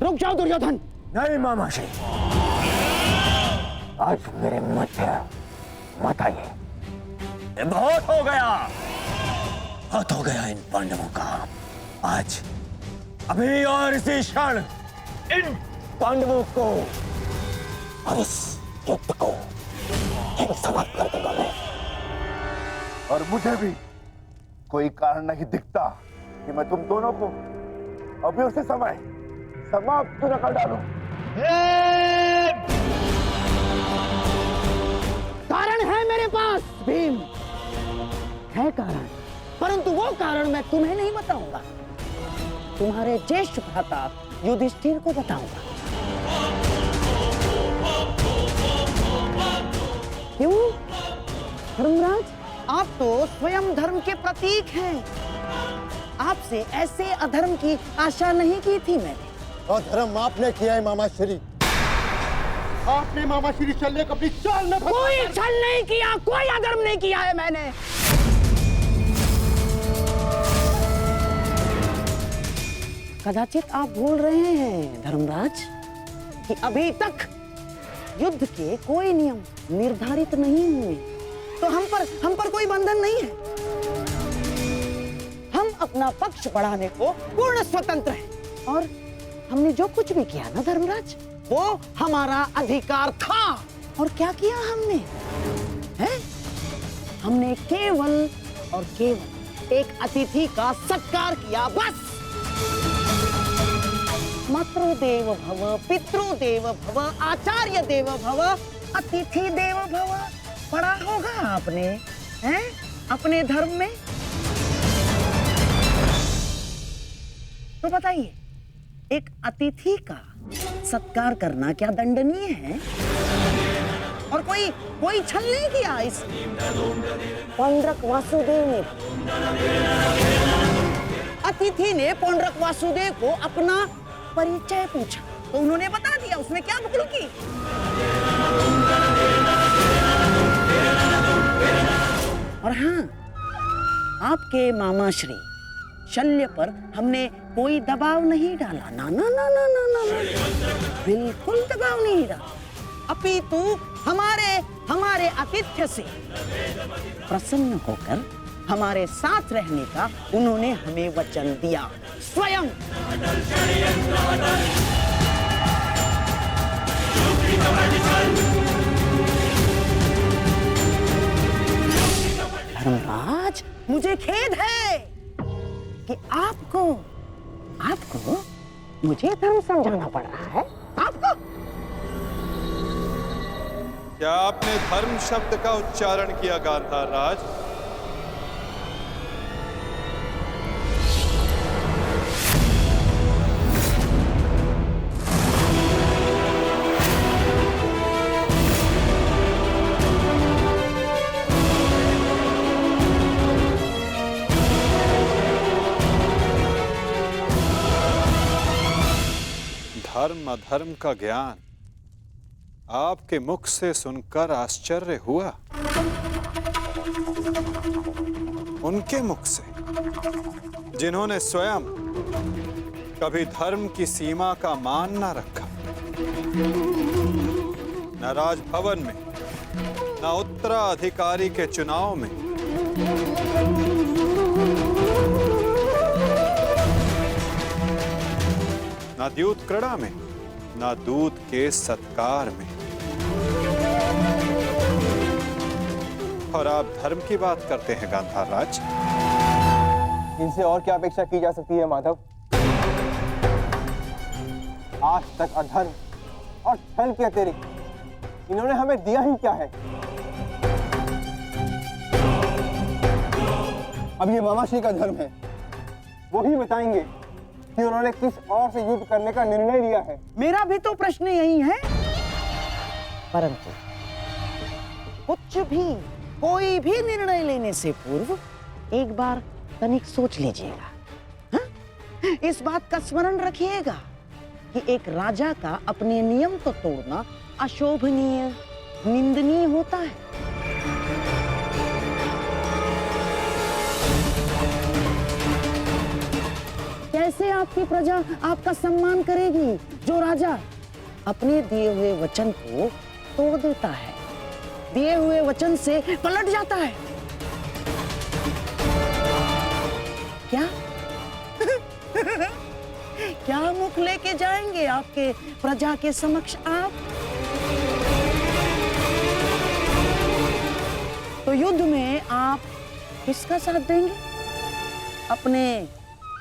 रुक जाओ दुर्योधन। नहीं मामाश्री, आज मेरे मध्य मत आइए। बहुत हो गया, बहुत हो गया इन पांडवों का। आज अभी और इसी क्षण इन पांडवों को और इस युद्ध को समाप्त कर दूंगा मैं। और मुझे भी कोई कारण नहीं दिखता कि मैं तुम दोनों को अभी उसी समय समाप्त न कर डालूं। कारण है मेरे पास भीम, है कारण, परंतु वो कारण मैं तुम्हें नहीं बताऊंगा, तुम्हारे ज्येष्ठ भ्राता युधिष्ठिर को बताऊंगा। क्यों धर्मराज, आप तो स्वयं धर्म के प्रतीक हैं। आपसे ऐसे अधर्म की आशा नहीं की थी मैंने। और धर्म आपने किया है मामाश्री। आपने मामाश्री शल्य को अपनी चाल में फंसा। कोई छल नहीं किया, कोई अधर्म नहीं किया है मैंने। कदाचित आप भूल रहे हैं धर्मराज कि अभी तक युद्ध के कोई नियम निर्धारित नहीं हुए, तो हम पर कोई बंधन नहीं है। हम अपना पक्ष बढ़ाने को पूर्ण स्वतंत्र हैं, और हमने जो कुछ भी किया ना धर्मराज, वो हमारा अधिकार था। और क्या किया हमने? हैं? हमने केवल और केवल एक अतिथि का सत्कार किया, बस। मातृदेव भव, पितृदेव भव, आचार्य देव भव, अतिथि देव भव। पढ़ा होगा आपने, हैं? अपने धर्म में। तो बताइए, एक अतिथि का सत्कार करना क्या दंडनीय है? और कोई छल नहीं किया इस पौंड्रक वासुदेव ने। अतिथि ने पौंड्रक वासुदेव को अपना परिचय पूछा, तो उन्होंने बता दिया। उसमें क्या भूल की? और हाँ, आपके मामाश्री शल्य पर हमने कोई दबाव नहीं डाला। ना ना ना ना ना ना, बिल्कुल दबाव नहीं डाला। अपितु हमारे आतिथ्य से प्रसन्न होकर हमारे साथ रहने का उन्होंने हमें वचन दिया स्वयं। धर्मराज, मुझे खेद है कि आपको मुझे धर्म समझाना पड़ रहा है। आपको क्या आपने धर्म शब्द का उच्चारण किया गांधार राज? धर्म अधर्म का ज्ञान आपके मुख से सुनकर आश्चर्य हुआ, उनके मुख से जिन्होंने स्वयं कभी धर्म की सीमा का मान न रखा, न राजभवन में, न उत्तराधिकारी के चुनाव में, न द्यूत क्रीड़ा में, न दूत के सत्कार में। और आप धर्म की बात करते हैं गांधार राज? इनसे और क्या अपेक्षा की जा सकती है माधव? आज तक अधर्म और छल के अतिरिक्त इन्होंने हमें दिया ही क्या है? अब ये मामाश्री का धर्म है, वो ही बताएंगे कि उन्होंने किस और से युद्ध करने का निर्णय लिया है। मेरा भी तो प्रश्न यही है, परंतु कुछ भी, कोई भी निर्णय लेने से पूर्व एक बार तनिक सोच लीजिएगा। हाँ? इस बात का स्मरण रखिएगा कि एक राजा का अपने नियम को तोड़ना अशोभनीय, निंदनीय होता है। कैसे आपकी प्रजा आपका सम्मान करेगी जो राजा अपने दिए हुए वचन को तोड़ देता है, दिए हुए वचन से पलट जाता है। क्या क्या मुख लेके जाएंगे आपके प्रजा के समक्ष आप? तो युद्ध में आप किसका साथ देंगे? अपने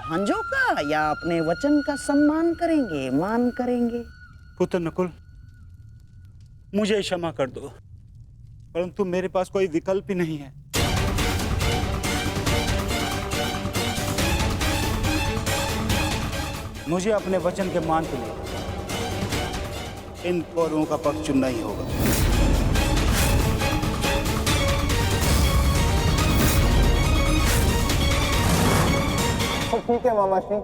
भांजों का या अपने वचन का सम्मान करेंगे, मान करेंगे? पुत्र नकुल, मुझे क्षमा कर दो, परंतु मेरे पास कोई विकल्प ही नहीं है। मुझे अपने वचन के मान के लिए इन कौरवों का पक्ष चुनना ही होगा। तो ठीक है मामा श्री,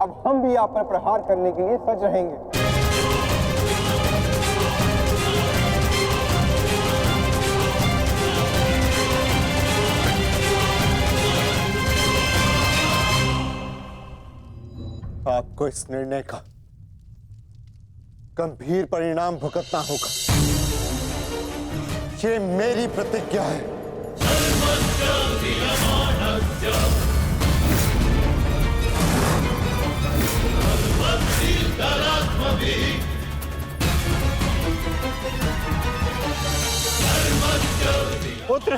अब हम भी आप पर प्रहार करने के लिए सज रहेंगे। आपको इस निर्णय का गंभीर परिणाम भुगतना होगा। ये मेरी प्रतिज्ञा है। पुत्र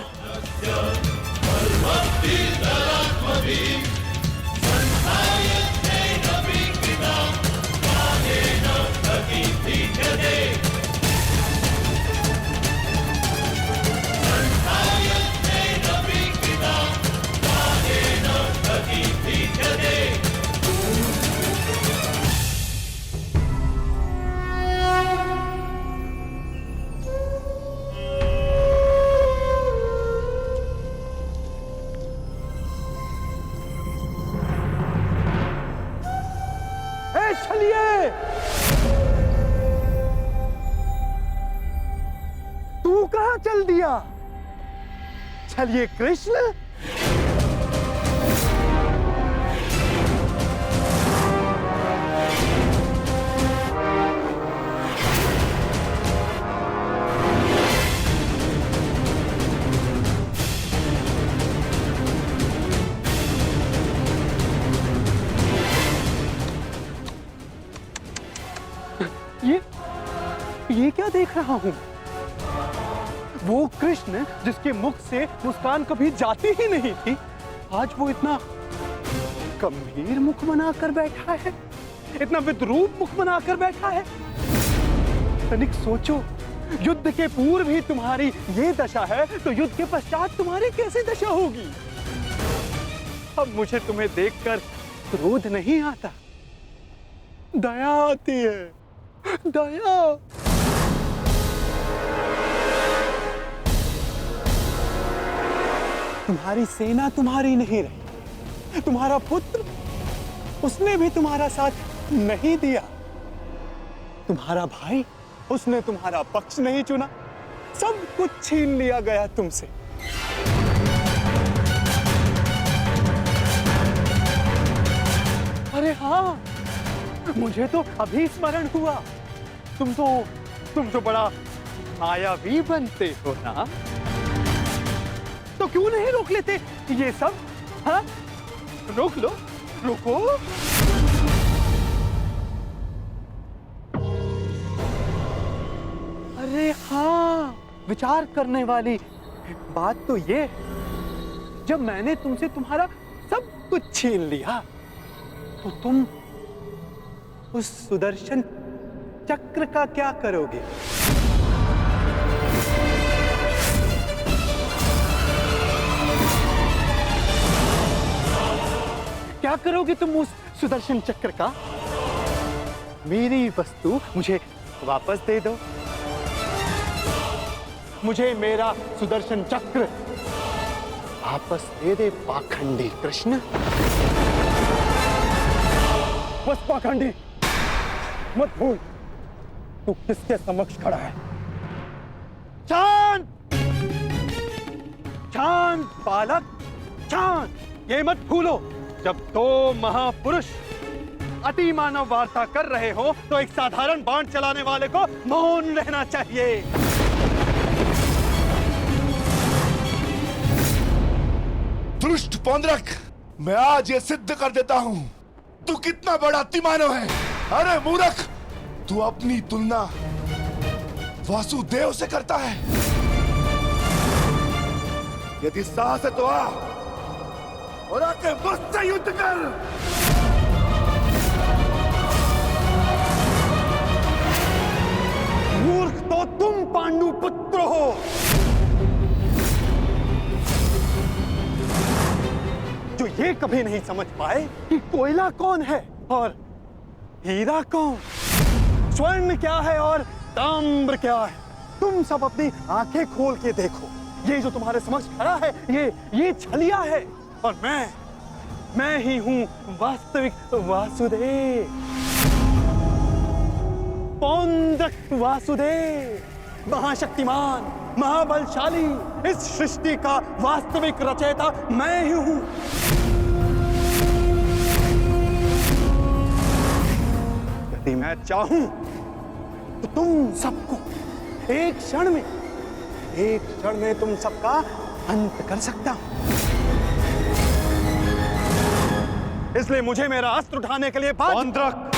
तू कहां चल दिया? चलिए कृष्ण। ये क्या देख रहा हूं? वो कृष्ण जिसके मुख से मुस्कान कभी जाती ही नहीं थी, आज वो इतना गंभीर मुख बनाकर बैठा है, इतना विद्रूप मुख बनाकर बैठा है। तनिक सोचो, युद्ध के पूर्व ही तुम्हारी ये दशा है, तो युद्ध के पश्चात तुम्हारी कैसी दशा होगी? अब मुझे तुम्हें देखकर क्रोध नहीं आता, दया आती है, दया। तुम्हारी सेना तुम्हारी नहीं रही, तुम्हारा पुत्र, उसने भी तुम्हारा साथ नहीं दिया। तुम्हारा भाई, उसने तुम्हारा पक्ष नहीं चुना, सब कुछ छीन लिया गया तुमसे। अरे हाँ, मुझे तो अभी स्मरण हुआ, तुम तो बड़ा मायावी बनते हो ना, तो क्यों नहीं रोक लेते ये सब? हाँ, रोक लो, रुको। अरे हाँ, विचार करने वाली बात तो ये, जब मैंने तुमसे तुम्हारा सब कुछ छीन लिया, तो तुम उस सुदर्शन चक्र का क्या करोगे? क्या करोगे तुम उस सुदर्शन चक्र का? मेरी वस्तु मुझे वापस दे दो, मुझे मेरा सुदर्शन चक्र वापस दे दे पाखंडी कृष्ण। बस पाखंडी, मत भूल तू किसके समक्ष खड़ा है। शांत, शांत बालक, शांत। ये मत भूलो, जब दो महापुरुष अति मानव वार्ता कर रहे हो तो एक साधारण बाण चलाने वाले को मौन रहना चाहिए। दुष्ट पौंद्रक, मैं आज ये सिद्ध कर देता हूं तू कितना बड़ा अतिमानव है। अरे मूर्ख, तू अपनी तुलना वासुदेव से करता है। यदि साहस है तो आ और आके मुझसे युद्ध कर। मूर्ख तो तुम पांडु पुत्र हो। जो ये कभी नहीं समझ पाए कि कोयला कौन है और हीरा कौन, स्वर्ण क्या है और ताम्र क्या है। तुम सब अपनी आंखें खोल के देखो, ये जो तुम्हारे समक्ष खड़ा है ये छलिया है और मैं ही हूं वास्तविक वासुदेव, पौंड्रक वासुदेव, महाशक्तिमान, महाबलशाली। इस सृष्टि का वास्तविक रचयिता मैं ही हूं। यदि मैं चाहूं तो तुम सबको एक क्षण में तुम सबका अंत कर सकता हूं। इसलिए मुझे मेरा अस्त्र उठाने के लिए पौंड्रक,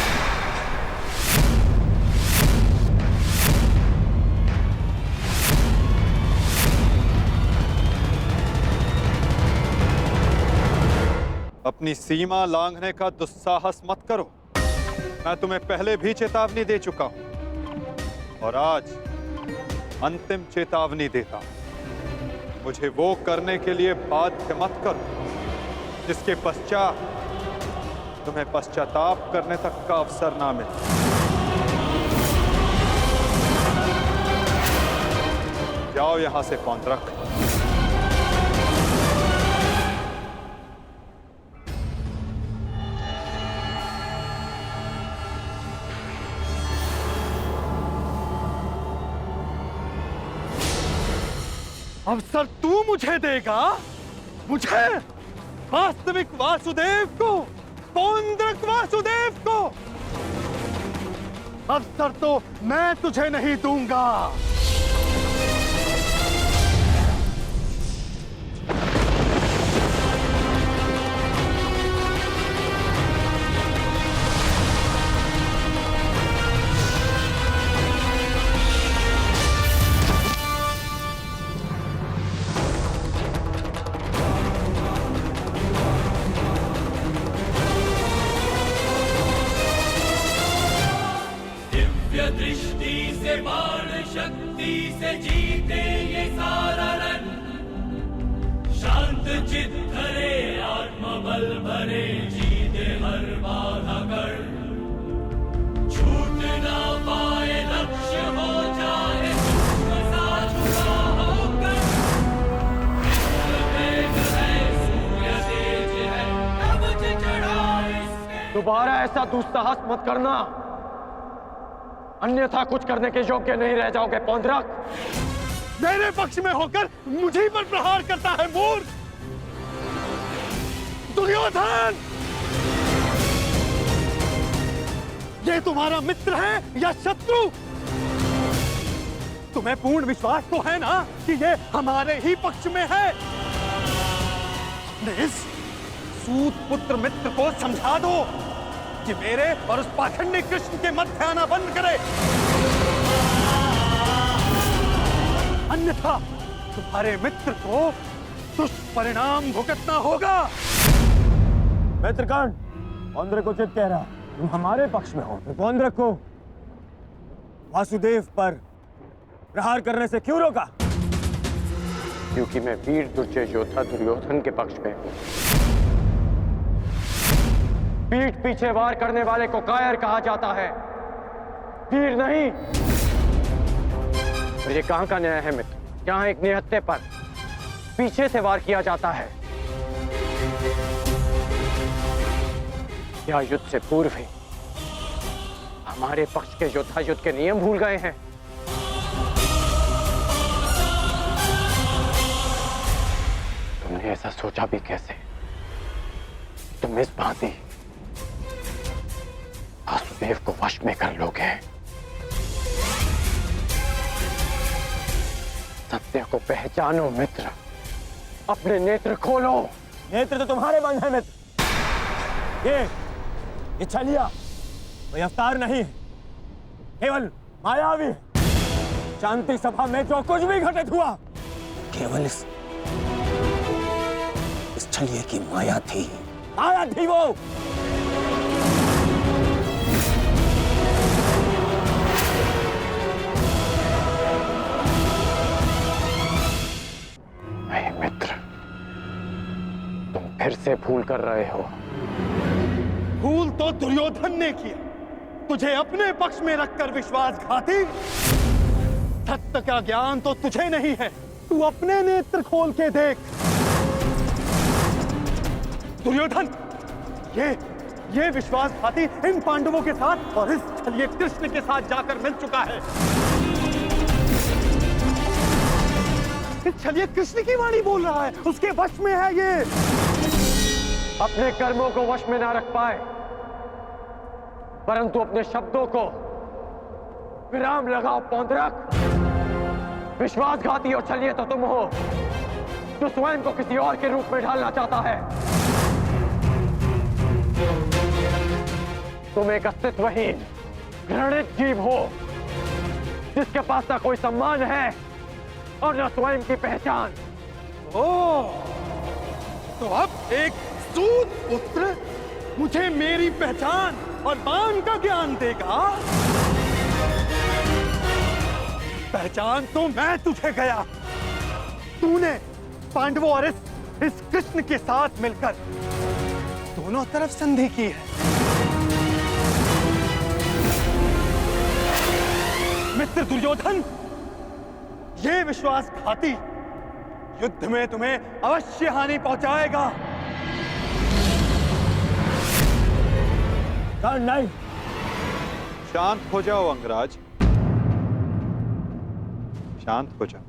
अपनी सीमा लांघने का दुस्साहस मत करो। मैं तुम्हें पहले भी चेतावनी दे चुका हूं और आज अंतिम चेतावनी देता हूं। मुझे वो करने के लिए बाध्य मत करो जिसके पश्चात तुम्हें पश्चाताप करने तक का अवसर ना मिले। जाओ यहां से पौंड्रक। अवसर तू मुझे देगा, मुझे, वास्तविक वासुदेव को, पौंड्रक वासुदेव को। अवसर तो मैं तुझे नहीं दूंगा। दृष्टि से बाण शक्ति से जीते ये सारा रण, शांत चित धरे आत्मबल भरे जीते हर बाधा कर, छूट ना पाए लक्ष्य हो जाए सा जुड़ा होकर, वेग है सूर्य तेज है कवच चढ़ा इसके। दोबारा ऐसा दुस्साहस मत करना, अन्यथा कुछ करने के योग्य नहीं रह जाओगे पौंड्रक। मेरे पक्ष में होकर मुझे पर प्रहार करता है मूर्ख दुर्योधन। ये तुम्हारा मित्र है या शत्रु? तुम्हें पूर्ण विश्वास तो है ना कि ये हमारे ही पक्ष में है। अपने इस सूत पुत्र मित्र को समझा दो कि मेरे और उस पाखंडी कृष्ण के मध्य आना बंद करे, अन्यथा तुम्हारे मित्र को दुष्परिणाम भुगतना होगा। मित्रकर्ण, पौंड्रक उचित कह रहा, तुम हमारे पक्ष में हो। पौंड्रक को वासुदेव पर प्रहार करने से क्यों रोका? क्योंकि मैं वीर दुर्जय योद्धा दुर्योधन के पक्ष में हूं। पीठ पीछे वार करने वाले को कायर कहा जाता है, वीर नहीं। और ये कहां का न्याय है मित्र, जहां एक निहत्थे पर पीछे से वार किया जाता है? क्या युद्ध से पूर्व ही हमारे पक्ष के योद्धा युद्ध के नियम भूल गए हैं? तुमने ऐसा सोचा भी कैसे? तुम इस भांति वासुदेव को वश में कर लोगे। सत्य को पहचानो मित्र, अपने नेत्र खोलो। नेत्र तो तुम्हारे बंद है मित्र। ये छलिया कोई अवतार नहीं है, केवल मायावी। शांति सभा में जो कुछ भी घटित हुआ केवल इस छलिए की माया थी वो। नहीं मित्र, तुम फिर से भूल कर रहे हो। भूल तो दुर्योधन ने किया, तुझे अपने पक्ष में रखकर विश्वासघाती। सत्य का ज्ञान तो तुझे नहीं है, तू अपने नेत्र खोल के देख। दुर्योधन, ये विश्वासघाती इन पांडवों के साथ और इस छलिए कृष्ण के साथ जाकर मिल चुका है। इस छलिए कृष्ण की वाणी बोल रहा है, उसके वश में है ये। अपने कर्मों को वश में ना रख पाए, परंतु अपने शब्दों को विराम लगाओ पौंद्रक। विश्वासघाती और छलिए तो तुम हो, जो स्वयं को किसी और के रूप में ढालना चाहता है। तुम एक अस्तित्वहीन घृणित जीव हो, जिसके पास ना कोई सम्मान है और न स्वयं की पहचान। तो अब एक सूत पुत्र मुझे मेरी पहचान और मान का ज्ञान देगा। पहचान तो मैं तुझे गया, तूने पांडवों और इस कृष्ण के साथ मिलकर दोनों तरफ संधि की है। मित्र दुर्योधन, ये विश्वासघाती युद्ध में तुम्हें अवश्य हानि पहुंचाएगा। नहीं। शांत हो जाओ अंगराज, शांत हो जाओ।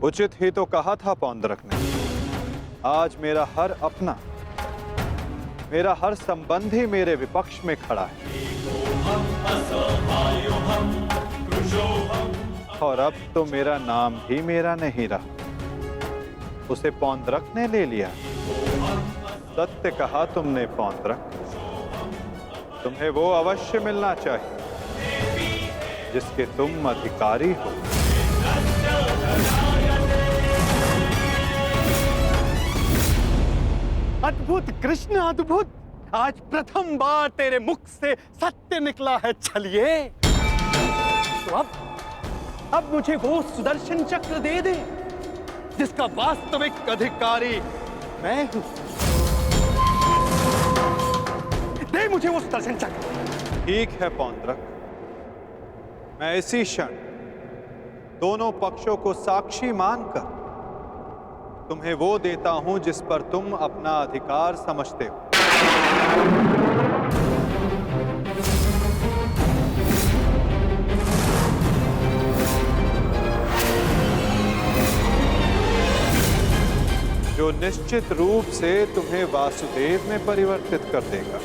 उचित ही तो कहा था पौंद्रक ने। आज मेरा हर अपना, मेरा हर संबंधी मेरे विपक्ष में खड़ा है, और अब तो मेरा नाम भी मेरा नहीं रहा, उसे पौंद्रक ने ले लिया। सत्य कहा तुमने पौंद्रक, तुम्हें वो अवश्य मिलना चाहिए जिसके तुम अधिकारी हो। अद्भुत कृष्ण, अद्भुत। आज प्रथम बार तेरे मुख से सत्य निकला है छलिए। तो अब मुझे वो सुदर्शन चक्र दे दे जिसका वास्तविक अधिकारी मैं हूं। दे मुझे वो सुदर्शन चक्र। ठीक है पौंद्रक, मैं इसी क्षण दोनों पक्षों को साक्षी मानकर तुम्हें वो देता हूं जिस पर तुम अपना अधिकार समझते हो। जो निश्चित रूप से तुम्हें वासुदेव में परिवर्तित कर देगा।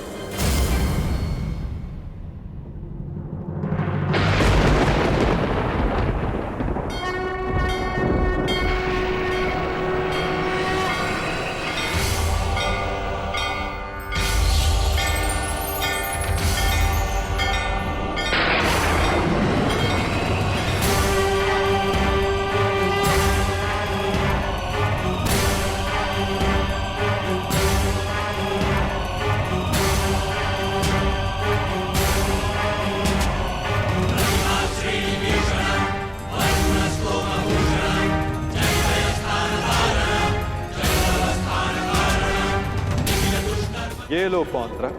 ये लो पौंद्रक,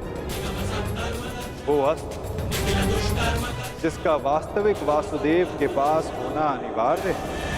वो अस्त्र जिसका वास्तविक वासुदेव के पास होना अनिवार्य है।